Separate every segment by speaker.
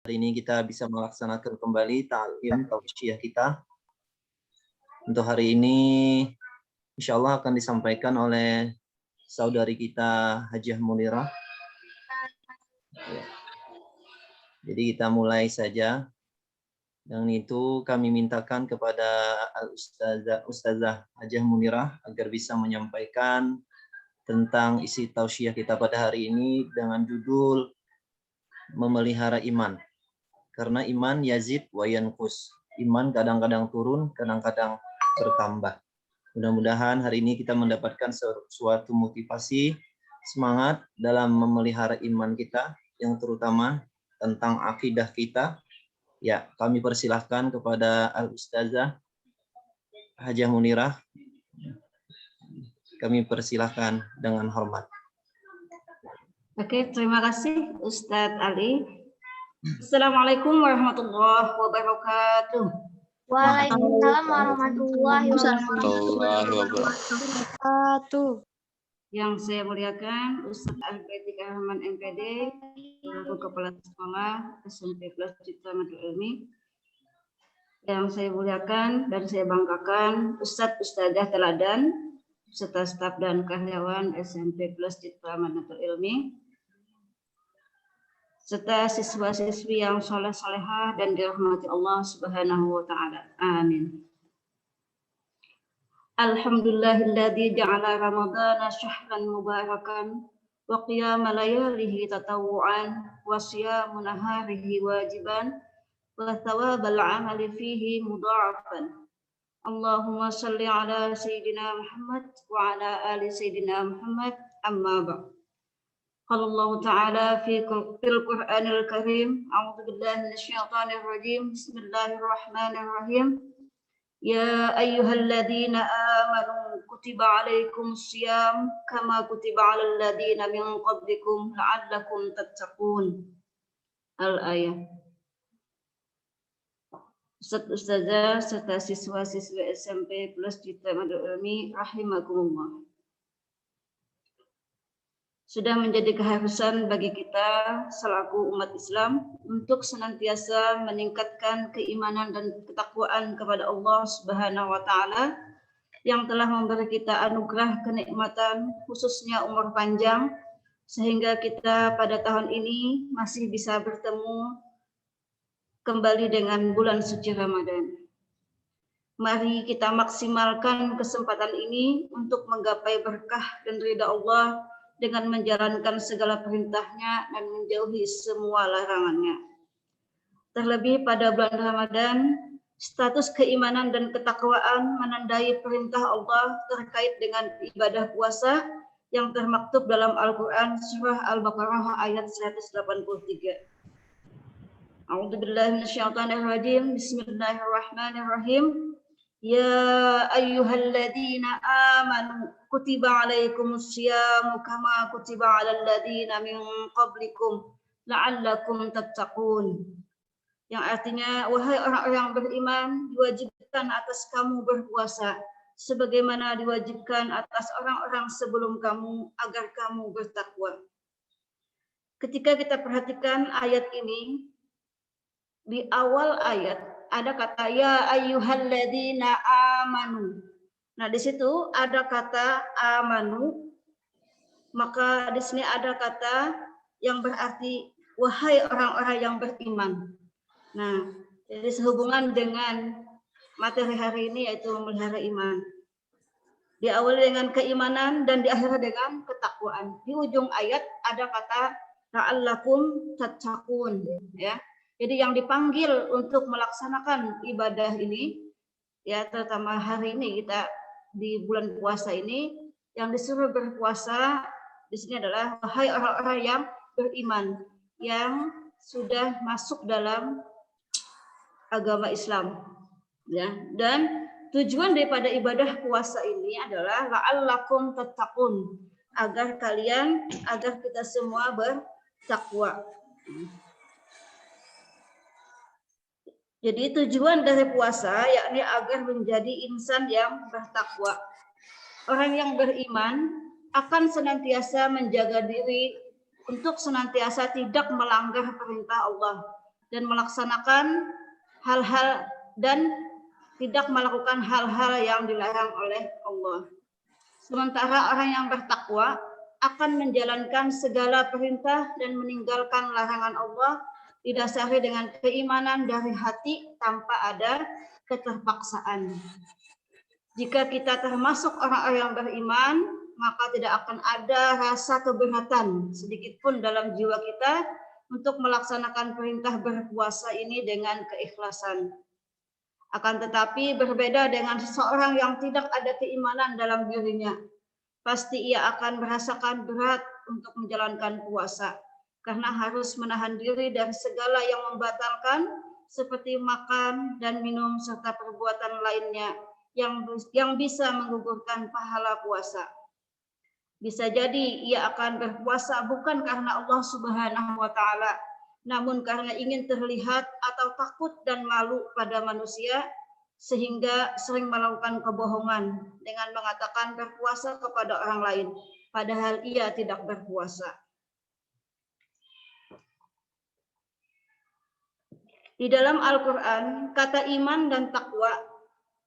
Speaker 1: Hari ini kita bisa melaksanakan kembali ta'lim tausiah kita. Untuk hari ini insya Allah akan disampaikan oleh saudari kita Hajah Munirah. Jadi kita mulai saja. Dan itu kami mintakan kepada Ustazah Hajah Munirah agar bisa menyampaikan tentang isi tausiah kita pada hari ini dengan judul memelihara iman. Karena iman yazid wa yanqus. Iman kadang-kadang turun, kadang-kadang bertambah. Mudah-mudahan hari ini kita mendapatkan suatu motivasi, semangat dalam memelihara iman kita, yang terutama tentang akidah kita. Ya, kami persilahkan kepada Al-Ustazah Hajah Munirah. Kami persilahkan dengan hormat.
Speaker 2: Oke, terima kasih Ustadz Ali. Assalamualaikum warahmatullahi wabarakatuh.
Speaker 3: Waalaikumsalam warahmatullahi wabarakatuh.
Speaker 2: Yang saya muliakan Ustadz Al-Baiti Rahman MPD, selaku Kepala Sekolah SMP Plus Citra Madul Ilmi. Yang saya muliakan dan saya banggakan Ustadz Ustadzah Teladan, serta staf dan karyawan SMP Plus Citra Madul Ilmi, serta siswa-siswi yang soleh-solehah dan dirahmati Allah Subhanahu wa Ta'ala. Amin. Alhamdulillahilladzi ja'ala Ramadhana syahran mubarakan wa qiyama layalihi tatawu'an wa siyamu naharihi wajiban wa thawabal amali fihi mudha'afan. Allahumma salli ala Sayyidina Muhammad wa ala ali Sayyidina Muhammad, amma ba'd. Qala Allah Ta'ala fil Qur'anil Karim, a'udzu billahi minasyaitonir rajim, bismillahirrahmanirrahim. Ya ayyuhalladzina amanu kutiba alaikumus syiyam kama kutiba alal ladzina min qablikum la'allakum tattaqun. Al-ayah. Ustazah serta siswa-siswa SMP Plus Citra Madul Ilmi rahimakumullah. Sudah menjadi keharusan bagi kita selaku umat Islam untuk senantiasa meningkatkan keimanan dan ketakwaan kepada Allah Subhanahu wa Ta'ala yang telah memberi kita anugerah kenikmatan, khususnya umur panjang, sehingga kita pada tahun ini masih bisa bertemu kembali dengan bulan suci Ramadan. Mari kita maksimalkan kesempatan ini untuk menggapai berkah dan ridha Allah dengan menjalankan segala perintahnya dan menjauhi semua larangannya. Terlebih pada bulan Ramadan, status keimanan dan ketakwaan menandai perintah Allah terkait dengan ibadah puasa yang termaktub dalam Al-Quran surah Al-Baqarah ayat 183. A'udzubillahi minasyaitonirrajim. Bismillahirrahmanirrahim. Ya ayyuhalladzina amanu kutiba alaikumus syiyamu kama kutiba alal ladzina min qablikum la'allakum tattaqun. Yang artinya, wahai orang-orang beriman, diwajibkan atas kamu berpuasa sebagaimana diwajibkan atas orang-orang sebelum kamu agar kamu bertakwa. Ketika kita perhatikan ayat ini, di awal ayat ada kata ya ayyuhalladzina amanu. Nah, di situ ada kata amanu, maka di sini ada kata yang berarti wahai orang-orang yang beriman. Nah, jadi sehubungan dengan materi hari ini yaitu memelihara iman. Diawali dengan keimanan dan diakhiri dengan ketakwaan. Di ujung ayat ada kata la'allakum tattaqun, ya. Jadi yang dipanggil untuk melaksanakan ibadah ini, ya terutama hari ini kita di bulan puasa ini, yang disuruh berpuasa di sini adalah wahai orang-orang yang beriman, yang sudah masuk dalam agama Islam, ya. Dan tujuan daripada ibadah puasa ini adalah la'allakum tattaqun, agar kita semua bertakwa. Jadi tujuan dari puasa yakni agar menjadi insan yang bertakwa. Orang yang beriman akan senantiasa menjaga diri untuk senantiasa tidak melanggar perintah Allah dan melaksanakan hal-hal dan tidak melakukan hal-hal yang dilarang oleh Allah. Sementara orang yang bertakwa akan menjalankan segala perintah dan meninggalkan larangan Allah didasari dengan keimanan dari hati tanpa ada keterpaksaan. Jika kita termasuk orang-orang yang beriman, maka tidak akan ada rasa keberatan sedikit pun dalam jiwa kita untuk melaksanakan perintah berpuasa ini dengan keikhlasan. Akan tetapi berbeda dengan seseorang yang tidak ada keimanan dalam dirinya. Pasti ia akan merasakan berat untuk menjalankan puasa karena harus menahan diri dari segala yang membatalkan seperti makan dan minum serta perbuatan lainnya yang bisa menggugurkan pahala puasa. Bisa jadi ia akan berpuasa bukan karena Allah Subhanahu wa taala, namun karena ingin terlihat atau takut dan malu pada manusia, sehingga sering melakukan kebohongan dengan mengatakan berpuasa kepada orang lain, padahal ia tidak berpuasa. Di dalam Al-Quran, kata iman dan takwa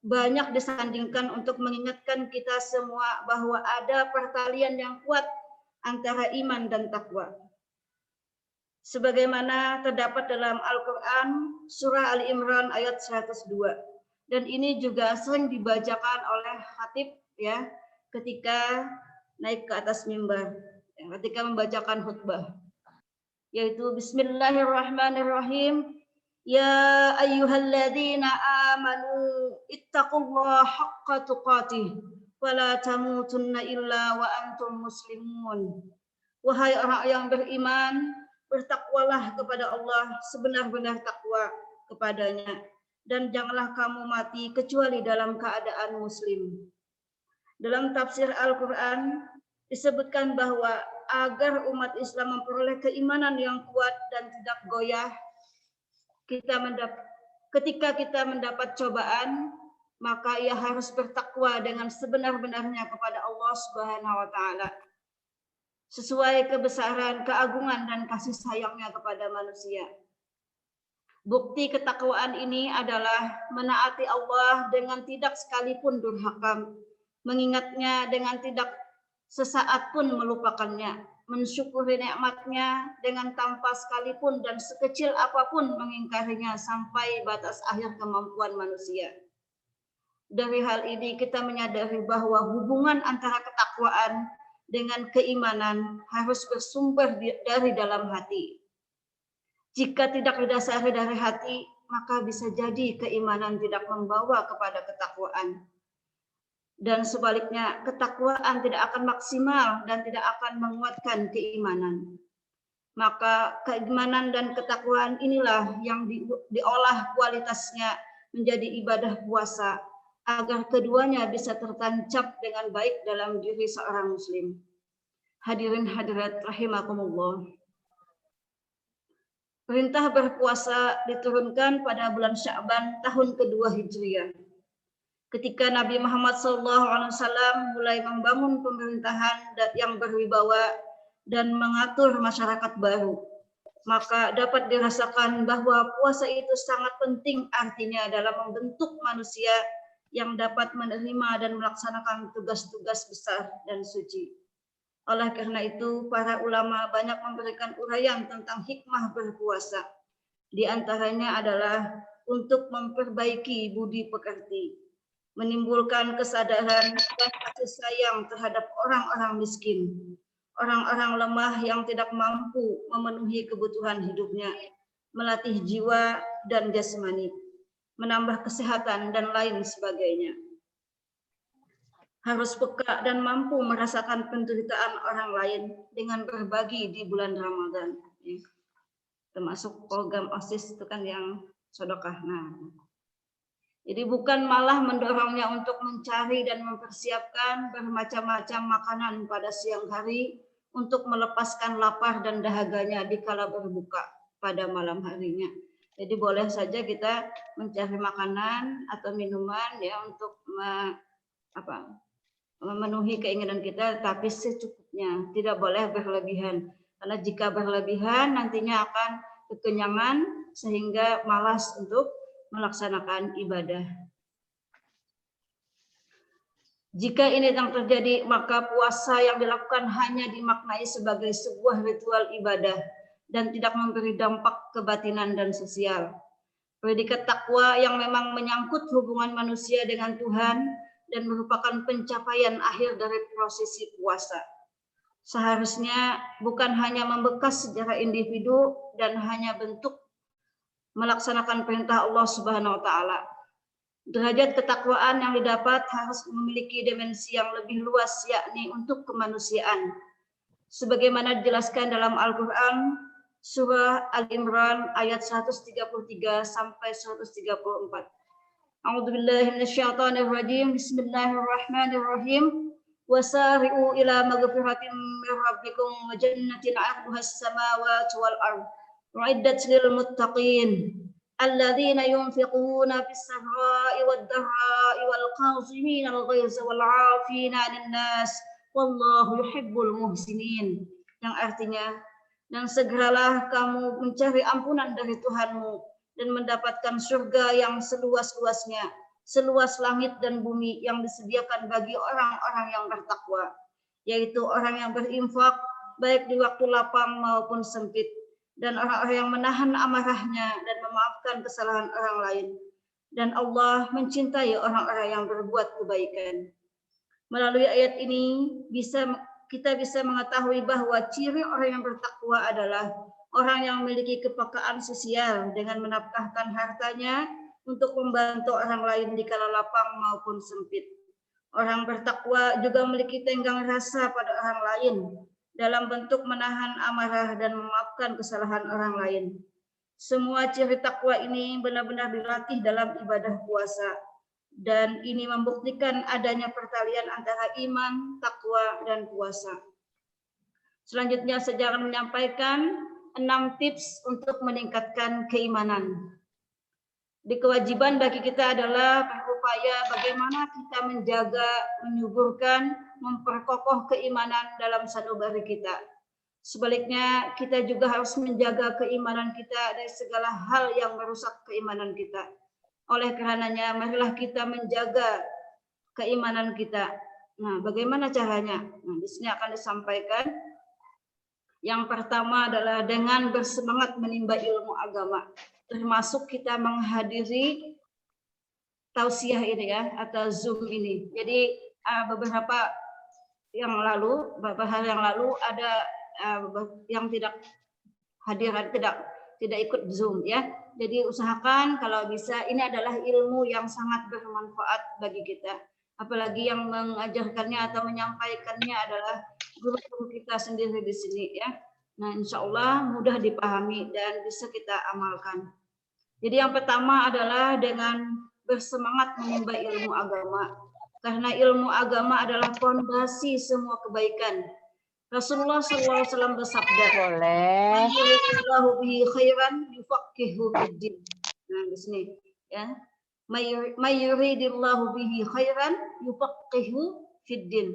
Speaker 2: banyak disandingkan untuk mengingatkan kita semua bahwa ada pertalian yang kuat antara iman dan takwa. Sebagaimana terdapat dalam Al-Quran, surah Ali Imran ayat 102. Dan ini juga sering dibacakan oleh khatib ya ketika naik ke atas mimbar, ketika membacakan khutbah, yaitu Bismillahirrahmanirrahim. Ya ayyuhalladzina amanu ittaqullaha haqqa tuqatih wa la tamutunna illa wa antum muslimun. Wahai orang yang beriman, bertakwalah kepada Allah sebenar-benar takwa kepadanya, dan janganlah kamu mati kecuali dalam keadaan muslim. Dalam tafsir Al-Quran disebutkan bahwa agar umat Islam memperoleh keimanan yang kuat dan tidak goyah, ketika kita mendapat cobaan, maka ia harus bertakwa dengan sebenar-benarnya kepada Allah Subhanahu wa taala, sesuai kebesaran, keagungan dan kasih sayangnya kepada manusia. Bukti ketakwaan ini adalah menaati Allah dengan tidak sekalipun durhaka, mengingatnya dengan tidak sesaat pun melupakannya, mensyukuri nikmatnya dengan tanpa sekalipun dan sekecil apapun mengingkarinya sampai batas akhir kemampuan manusia. Dari hal ini kita menyadari bahwa hubungan antara ketakwaan dengan keimanan harus bersumber dari dalam hati. Jika tidak didasari dari hati, maka bisa jadi keimanan tidak membawa kepada ketakwaan. Dan sebaliknya, ketakwaan tidak akan maksimal dan tidak akan menguatkan keimanan. Maka keimanan dan ketakwaan inilah yang diolah kualitasnya menjadi ibadah puasa, agar keduanya bisa tertancap dengan baik dalam diri seorang muslim. Hadirin hadirat rahimakumullah. Perintah berpuasa diturunkan pada bulan Sya'ban tahun kedua Hijriah. Ketika Nabi Muhammad SAW mulai membangun pemerintahan yang berwibawa dan mengatur masyarakat baru, maka dapat dirasakan bahwa puasa itu sangat penting artinya dalam membentuk manusia yang dapat menerima dan melaksanakan tugas-tugas besar dan suci. Oleh karena itu, para ulama banyak memberikan uraian tentang hikmah berpuasa. Di antaranya adalah untuk memperbaiki budi pekerti, menimbulkan kesadaran dan kasih sayang terhadap orang-orang miskin, orang-orang lemah yang tidak mampu memenuhi kebutuhan hidupnya, melatih jiwa dan jasmani, menambah kesehatan, dan lain sebagainya. Harus peka dan mampu merasakan penderitaan orang lain dengan berbagi di bulan Ramadan. Termasuk program OSIS itu kan yang sedekah. Nah, jadi bukan malah mendorongnya untuk mencari dan mempersiapkan bermacam-macam makanan pada siang hari untuk melepaskan lapar dan dahaganya di kala berbuka pada malam harinya. Jadi boleh saja kita mencari makanan atau minuman ya untuk memenuhi keinginan kita, tapi secukupnya, tidak boleh berlebihan. Karena jika berlebihan nantinya akan kekenyangan sehingga malas untuk melaksanakan ibadah. Jika ini yang terjadi, maka puasa yang dilakukan hanya dimaknai sebagai sebuah ritual ibadah dan tidak memberi dampak kebatinan dan sosial. Predikat takwa yang memang menyangkut hubungan manusia dengan Tuhan dan merupakan pencapaian akhir dari prosesi puasa. Seharusnya bukan hanya membekas secara individu dan hanya bentuk melaksanakan perintah Allah Subhanahu wa taala. Derajat ketakwaan yang didapat harus memiliki dimensi yang lebih luas, yakni untuk kemanusiaan. Sebagaimana dijelaskan dalam Al-Quran, surah Al-Imran ayat 133 sampai 134. A'udzubillahi minasyaitonirrajim. Bismillahirrahmanirrahim. Wasari'u ila maghfiratin min rabbikum wa jannatin 'arduha as-samawati wal ardh. U'iddat lil muttaqin. الذين ينفقون في السراء والضراء والكاظمين الغيظ والعافين عن الناس والله يحب المحسنين, yang artinya, dan segeralah kamu mencari ampunan dari Tuhanmu dan mendapatkan surga yang seluas-luasnya, seluas langit dan bumi yang disediakan bagi orang-orang yang bertakwa, yaitu orang yang berinfak baik di waktu lapang maupun sempit, dan orang-orang yang menahan amarahnya dan memaafkan kesalahan orang lain. Dan Allah mencintai orang-orang yang berbuat kebaikan. Melalui ayat ini kita bisa mengetahui bahwa ciri orang yang bertakwa adalah orang yang memiliki kepekaan sosial dengan menafkahkan hartanya untuk membantu orang lain di kala lapang maupun sempit. Orang bertakwa juga memiliki tenggang rasa pada orang lain dalam bentuk menahan amarah dan memaafkan kesalahan orang lain. Semua ciri takwa ini benar-benar dilatih dalam ibadah puasa, dan ini membuktikan adanya pertalian antara iman, takwa, dan puasa. Selanjutnya saya akan menyampaikan 6 tips untuk meningkatkan keimanan. Di kewajiban bagi kita adalah berupaya bagaimana kita menjaga, menyuburkan, memperkokoh keimanan dalam sanubari kita. Sebaliknya, kita juga harus menjaga keimanan kita dari segala hal yang merusak keimanan kita. Oleh karenanya, marilah kita menjaga keimanan kita. Nah, bagaimana caranya? Nah, di sini akan disampaikan. Yang pertama adalah dengan bersemangat menimba ilmu agama, termasuk kita menghadiri tausiah ini ya, atau Zoom ini. Jadi beberapa hari yang lalu ada yang tidak hadir, tidak ikut Zoom ya. Jadi usahakan kalau bisa, ini adalah ilmu yang sangat bermanfaat bagi kita. Apalagi yang mengajarkannya atau menyampaikannya adalah guru-guru kita sendiri di sini ya. Nah, insya Allah mudah dipahami dan bisa kita amalkan. Jadi yang pertama adalah dengan bersemangat menimba ilmu agama. Karena ilmu agama adalah fondasi semua kebaikan. Rasulullah SAW bersabda,
Speaker 4: Boleh.
Speaker 2: "Mayuridillahu bihi khairan yufaqihu fiddin." Nah, di sini ya. Mayuridillahu bihi khairan yufaqihu fiddin.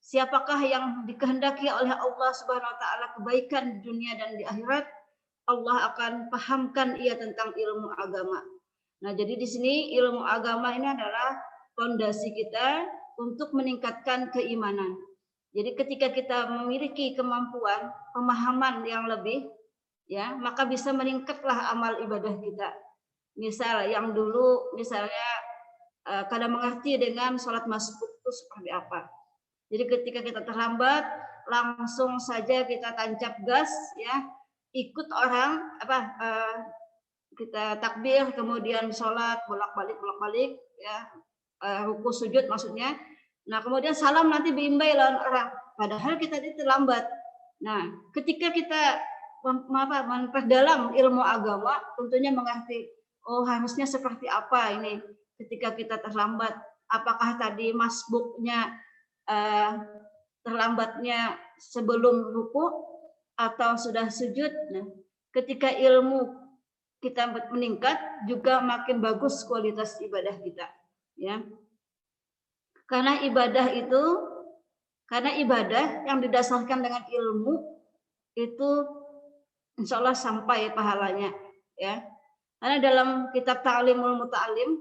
Speaker 2: Siapakah yang dikehendaki oleh Allah Subhanahu wa taala kebaikan di dunia dan di akhirat, Allah akan pahamkan ia tentang ilmu agama. Nah, jadi di sini ilmu agama ini adalah fondasi kita untuk meningkatkan keimanan. Jadi ketika kita memiliki kemampuan, pemahaman yang lebih, ya, maka bisa meningkatlah amal ibadah kita. Misal yang dulu, misalnya kadang mengerti dengan sholat masbuk itu seperti apa. Jadi ketika kita terlambat, langsung saja kita tancap gas, ya, ikut orang, kita takbir, kemudian sholat bolak-balik, ya, ruku sujud maksudnya. Nah, kemudian salam nanti diimbai lawan orang, padahal kita itu terlambat. Nah, ketika kita memperdalam ilmu agama, tentunya mengerti, oh harusnya seperti apa ini ketika kita terlambat. Apakah tadi masbuknya terlambatnya sebelum ruku atau sudah sujud? Nah, ketika ilmu kita meningkat, juga makin bagus kualitas ibadah kita, ya. Karena ibadah yang didasarkan dengan ilmu itu insya Allah sampai pahalanya, ya. Karena dalam kitab Ta'limul Muta'allim,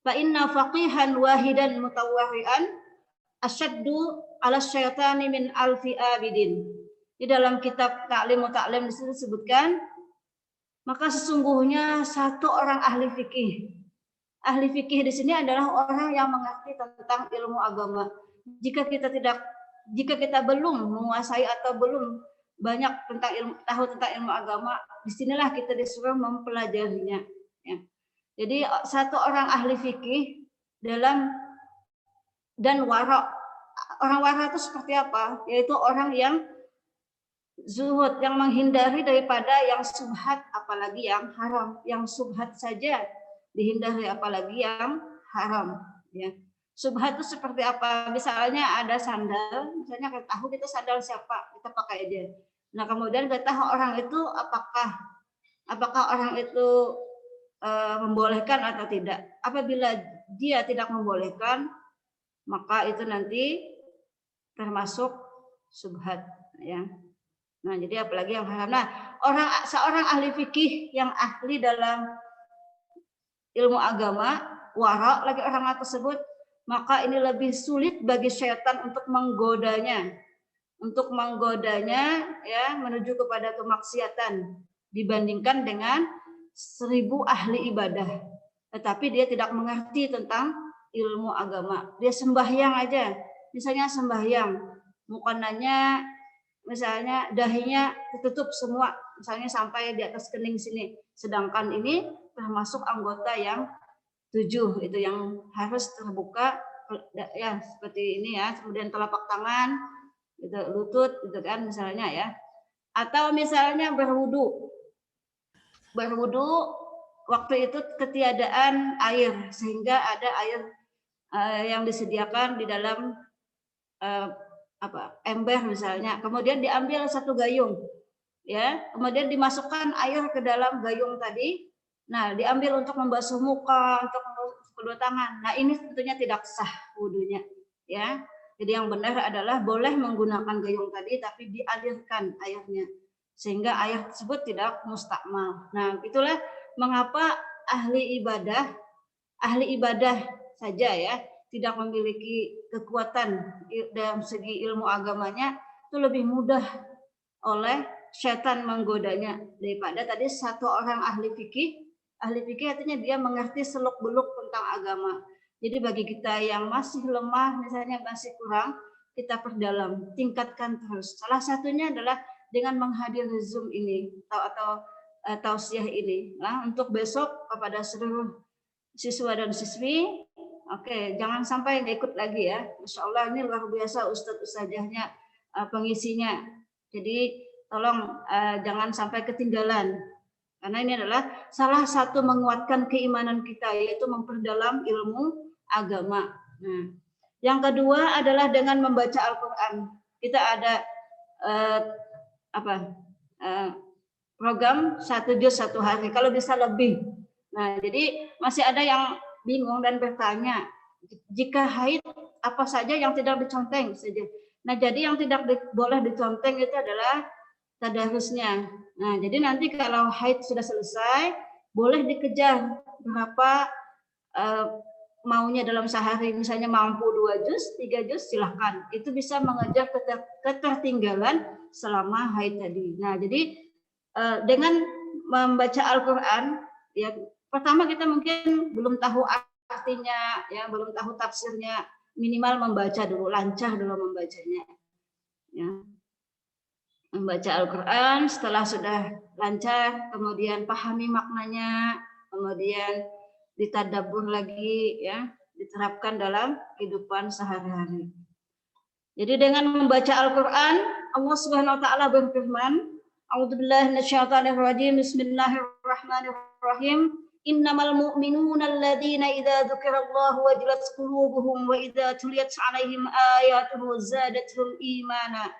Speaker 2: fa inna faqihan wahidan mutawari'an asyaddu ala syaitani min alfi abidin. Di dalam kitab Ta'limul Muta'allim di situ disebutkan, maka sesungguhnya satu orang ahli fikih. Ahli fikih di sini adalah orang yang mengerti tentang ilmu agama. Jika kita belum menguasai atau belum banyak tahu tentang ilmu agama, disinilah kita disuruh mempelajarinya. Ya. Jadi satu orang ahli fikih dan wara. Orang wara itu seperti apa? Yaitu orang yang zuhud, yang menghindari daripada yang subhat, apalagi yang haram. Yang subhat saja dihindari, apalagi yang haram. Ya. Subhat itu seperti apa? Misalnya ada sandal, misalnya kita tahu kita sandal siapa, kita pakai aja. Nah kemudian kita tahu orang itu apakah orang itu membolehkan atau tidak. Apabila dia tidak membolehkan, maka itu nanti termasuk subhat. Ya. Nah, jadi apalagi yang haram. Nah, seorang ahli fikih yang ahli dalam ilmu agama, wara lagi orang tersebut, maka ini lebih sulit bagi syaitan untuk menggodanya ya menuju kepada kemaksiatan dibandingkan dengan 1000 ahli ibadah. Tetapi dia tidak mengerti tentang ilmu agama. Dia sembahyang aja. Misalnya sembahyang, mukananya misalnya dahinya ditutup semua, misalnya sampai di atas kening sini. Sedangkan ini termasuk anggota yang 7 itu yang harus terbuka ya seperti ini ya. Kemudian telapak tangan, itu lutut, gitu kan misalnya ya. Atau misalnya berwudu waktu itu ketiadaan air sehingga ada air yang disediakan di dalam ember misalnya, kemudian diambil satu gayung ya, kemudian dimasukkan air ke dalam gayung tadi, nah diambil untuk membasuh muka, untuk membasuh kedua tangan. Nah ini tentunya tidak sah wudunya ya. Jadi yang benar adalah boleh menggunakan gayung tadi tapi dialirkan airnya sehingga air tersebut tidak mustakmal. Nah itulah mengapa ahli ibadah saja ya tidak memiliki kekuatan dalam segi ilmu agamanya, itu lebih mudah oleh setan menggodanya daripada tadi satu orang ahli fikih. Ahli fikih artinya dia mengerti seluk-beluk tentang agama. Jadi bagi kita yang masih lemah, misalnya masih kurang, kita perdalam, tingkatkan terus. Salah satunya adalah dengan menghadiri Zoom ini atau tausiah ini. Nah, untuk besok kepada seluruh siswa dan siswi, oke, jangan sampai nggak ikut lagi ya. Masya Allah ini luar biasa ustadzahnya, pengisinya. Jadi tolong jangan sampai ketinggalan. Karena ini adalah salah satu menguatkan keimanan kita, yaitu memperdalam ilmu agama. Nah, yang kedua adalah dengan membaca Al-Quran. Kita ada program 1 juz 1 hari, kalau bisa lebih. Nah, jadi masih ada yang bingung dan bertanya, jika haid apa saja yang tidak diconteng saja. Nah, jadi yang tidak boleh diconteng itu adalah tadarusnya. Nah, jadi nanti kalau haid sudah selesai, boleh dikejar berapa maunya dalam sehari. Misalnya mampu 2 juz, 3 juz, silahkan. Itu bisa mengejar ketertinggalan selama haid tadi. Nah, jadi dengan membaca Al-Quran, ya pertama kita mungkin belum tahu artinya, ya belum tahu tafsirnya, minimal membaca dulu, lancar dulu membacanya. Ya. Membaca Al-Quran, setelah sudah lancar, kemudian pahami maknanya, kemudian ditadabbur lagi, ya diterapkan dalam kehidupan sehari-hari. Jadi dengan membaca Al-Quran, Allah Subhanahu Wa Taala berfirman, A'udzubillahi minasyaitonirrajim. Bismillahirrahmanirrahim. Innamal mu'minuna alladzina idza dzukirallahu wajilat qulubuhum wa idza tuliyat 'alaihim ayatuhu zadatuhum imana.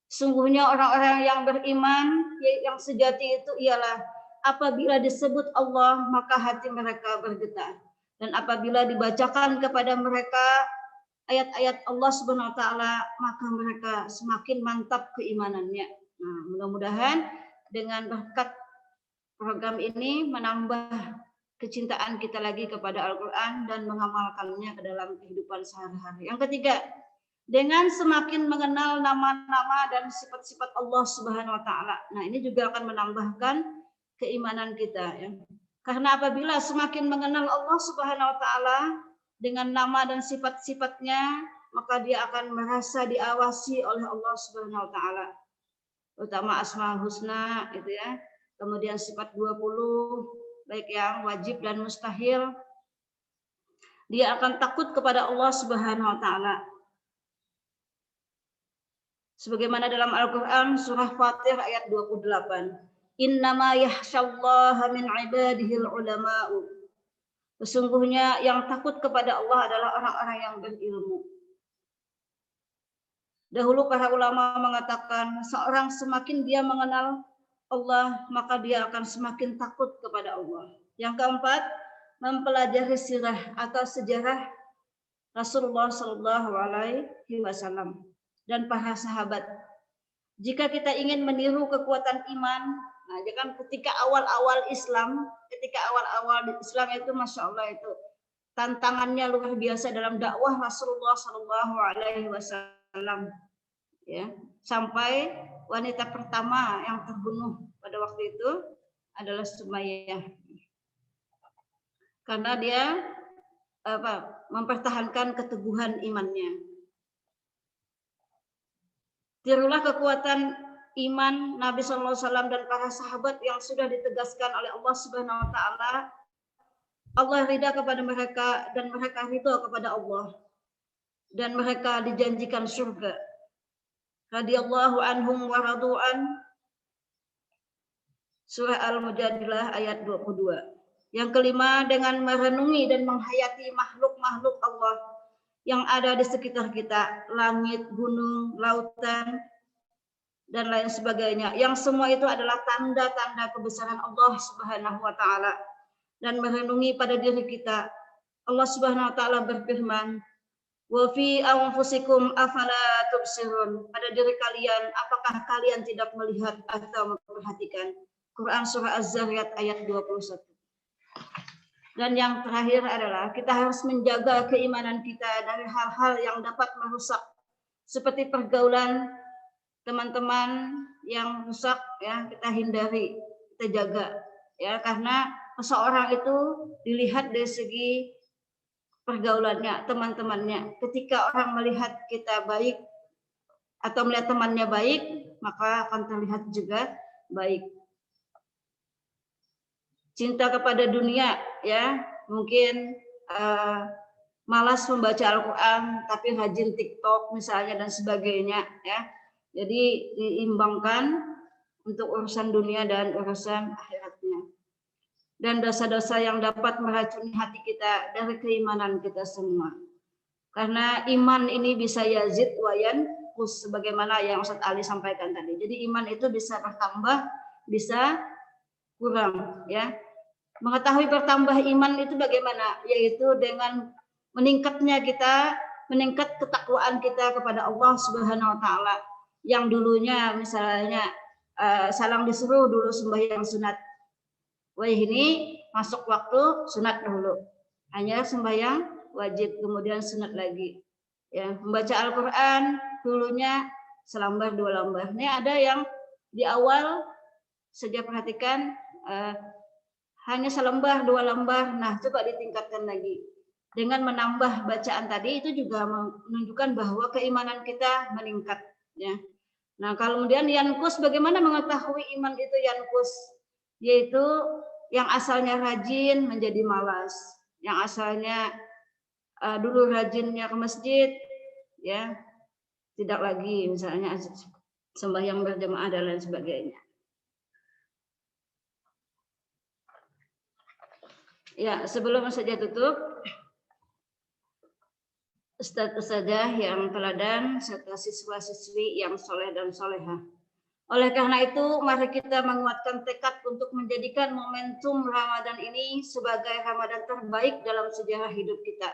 Speaker 2: Sungguhnya orang-orang yang beriman yang sejati itu ialah apabila disebut Allah maka hati mereka bergetar, dan apabila dibacakan kepada mereka ayat-ayat Allah Subhanahu Wa Taala maka mereka semakin mantap keimanannya. Nah, mudah-mudahan dengan berkat program ini menambah kecintaan kita lagi kepada Al-Quran dan mengamalkannya ke dalam kehidupan sehari-hari. Yang ketiga, dengan semakin mengenal nama-nama dan sifat-sifat Allah Subhanahu wa taala. Nah, ini juga akan menambahkan keimanan kita ya. Karena apabila semakin mengenal Allah Subhanahu wa taala dengan nama dan sifat-sifatnya, maka dia akan merasa diawasi oleh Allah Subhanahu wa taala. Utama Asmaul Husna itu ya. Kemudian sifat 20 baik yang wajib dan mustahil. Dia akan takut kepada Allah Subhanahu wa taala. Sebagaimana dalam Al-Qur'an surah Fatir ayat 28. Innama yakhsyallaha min ibadihil ulama'u. Sesungguhnya yang takut kepada Allah adalah orang-orang yang berilmu. Dahulu para ulama mengatakan seorang semakin dia mengenal Allah, maka dia akan semakin takut kepada Allah. Yang keempat, mempelajari sirah atau sejarah Rasulullah Shallallahu Alaihi Wasallam dan para sahabat. Jika kita ingin meniru kekuatan iman, nah, jangan ketika awal-awal Islam itu, masya Allah itu tantangannya luar biasa dalam dakwah Rasulullah Shallallahu Alaihi Wasallam. Ya, sampai wanita pertama yang terbunuh pada waktu itu adalah Sumayyah, karena dia mempertahankan keteguhan imannya. Tirulah kekuatan iman Nabi SAW dan para sahabat yang sudah ditegaskan oleh Allah Subhanahu Wa Taala. Allah ridha kepada mereka dan mereka ridha kepada Allah, dan mereka dijanjikan surga. Radhiyallahu anhum wa radu'an. Surah Al-Mujadilah ayat 22. Yang kelima, dengan merenungi dan menghayati makhluk-makhluk Allah yang ada di sekitar kita, langit, gunung, lautan, dan lain sebagainya. Yang semua itu adalah tanda-tanda kebesaran Allah Subhanahu wa taala. Dan merenungi pada diri kita. Allah Subhanahu wa taala berfirman, wa fi anfusikum afala tubsirun. Pada diri kalian, apakah kalian tidak melihat atau memperhatikan? Quran surah Az-Zariyat ayat 21. Dan yang terakhir adalah kita harus menjaga keimanan kita dari hal-hal yang dapat merusak, seperti pergaulan teman-teman yang rusak ya, kita hindari, kita jaga ya, karena seseorang itu dilihat dari segi pergaulannya, teman-temannya. Ketika orang melihat kita baik atau melihat temannya baik, maka akan terlihat juga baik. Cinta kepada dunia ya, mungkin malas membaca Al-Quran tapi rajin TikTok misalnya dan sebagainya ya. Jadi diimbangkan untuk urusan dunia dan urusan akhiratnya. Dan dosa-dosa yang dapat meracuni hati kita dari keimanan kita semua. Karena iman ini bisa yazid wa yanqus, sebagaimana yang Ustaz Ali sampaikan tadi. Jadi iman itu bisa bertambah, bisa kurang ya. Mengetahui bertambah iman itu bagaimana? Yaitu dengan meningkat ketakwaan kita kepada Allah Subhanahu wa taala. Yang dulunya misalnya salang disuruh dulu sembahyang sunat. Wah, ini masuk waktu sunat dulu. Hanya sembahyang wajib, kemudian sunat lagi. Ya, membaca Al-Qur'an dulunya selambar dua lambar. Ini ada yang di awal saja perhatikan hanya selembar dua lembar. Nah, coba ditingkatkan lagi. Dengan menambah bacaan tadi itu juga menunjukkan bahwa keimanan kita meningkat ya. Nah, kalau kemudian yankus, bagaimana mengetahui iman itu yankus? Yaitu yang asalnya rajin menjadi malas, yang asalnya dulu rajinnya ke masjid ya tidak lagi misalnya sembahyang berjamaah dan lain sebagainya. Ya, sebelum saja tutup, Ustaz-ustazah yang teladan serta siswa-siswi yang soleh dan solehah. Oleh karena itu, mari kita menguatkan tekad untuk menjadikan momentum Ramadan ini sebagai Ramadan terbaik dalam sejarah hidup kita.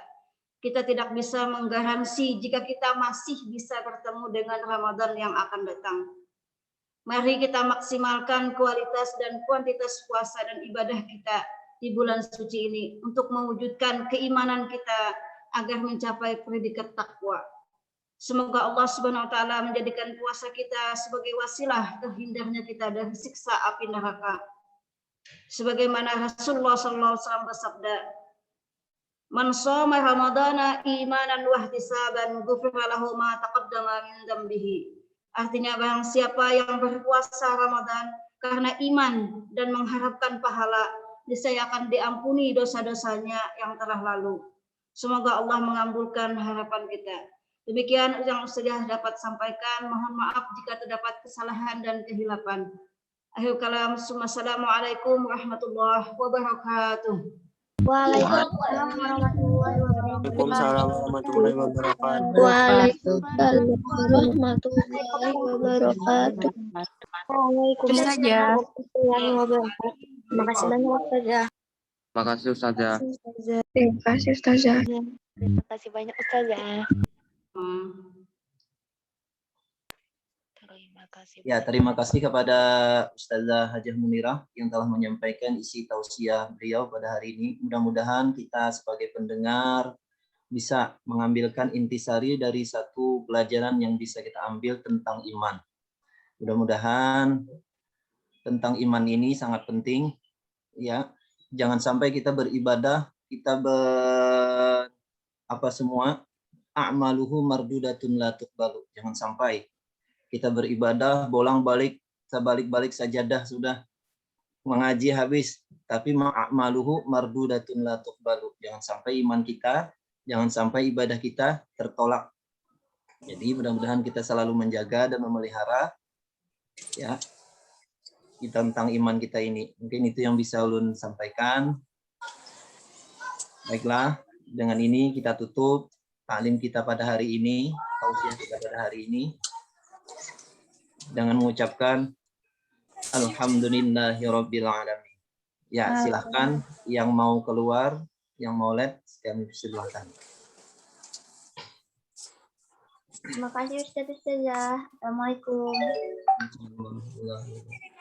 Speaker 2: Kita tidak bisa menggaransi jika kita masih bisa bertemu dengan Ramadan yang akan datang. Mari kita maksimalkan kualitas dan kuantitas puasa dan ibadah kita di bulan suci ini untuk mewujudkan keimanan kita agar mencapai predikat takwa. Semoga Allah Subhanahu wa taala menjadikan puasa kita sebagai wasilah terhindarnya kita dari siksa api neraka. Sebagaimana Rasulullah sallallahu alaihi wasallam bersabda, "Man shoma Ramadana imanan wa ihtisaban, ghufira lahu ma taqaddama min dzambihi." Artinya barang siapa yang berpuasa Ramadan karena iman dan mengharapkan pahala, niscaya akan diampuni dosa-dosanya yang telah lalu. Semoga Allah mengabulkan harapan kita. Demikian yang saya dapat sampaikan. Mohon maaf jika terdapat kesalahan dan kehilapan. Akhir kalam, Assalamualaikum warahmatullahi wabarakatuh.
Speaker 3: Waalaikumsalam warahmatullahi wabarakatuh.
Speaker 4: Waalaikumsalam warahmatullahi wabarakatuh.
Speaker 3: Waalaikumsalam warahmatullahi wabarakatuh. Waalaikumsalam warahmatullahi wabarakatuh. Terima kasih banyak Ustazah.
Speaker 4: Terima kasih Ustazah.
Speaker 3: Terima kasih Ustazah. Terima kasih banyak Ustazah. Terima kasih.
Speaker 1: Ya, terima kasih kepada Ustazah Hajah Munirah yang telah menyampaikan isi tausiah beliau pada hari ini. Mudah-mudahan kita sebagai pendengar bisa mengambilkan intisari dari satu pelajaran yang bisa kita ambil tentang iman. Mudah-mudahan tentang iman ini sangat penting, ya. Jangan sampai kita beribadah, kita semua a'maluhu mardudatun la tuqbalu. Jangan sampai kita beribadah bolang-balik, sebalik-balik sajadah sudah mengaji habis, tapi ma'amaluhu mardudatun la tuqbalu. Jangan sampai iman kita, jangan sampai ibadah kita tertolak. Jadi mudah-mudahan kita selalu menjaga dan memelihara ya tentang iman kita ini. Mungkin itu yang bisa ulun sampaikan. Baiklah, dengan ini kita tutup taklim kita pada hari ini, tausiah kita pada hari ini. Dengan mengucapkan Alhamdulillahirabbil alamin. Ya, silahkan yang mau keluar, yang mau kami silahkan.
Speaker 3: Terima kasih Ustazah. Assalamualaikum.
Speaker 1: Alhamdulillah.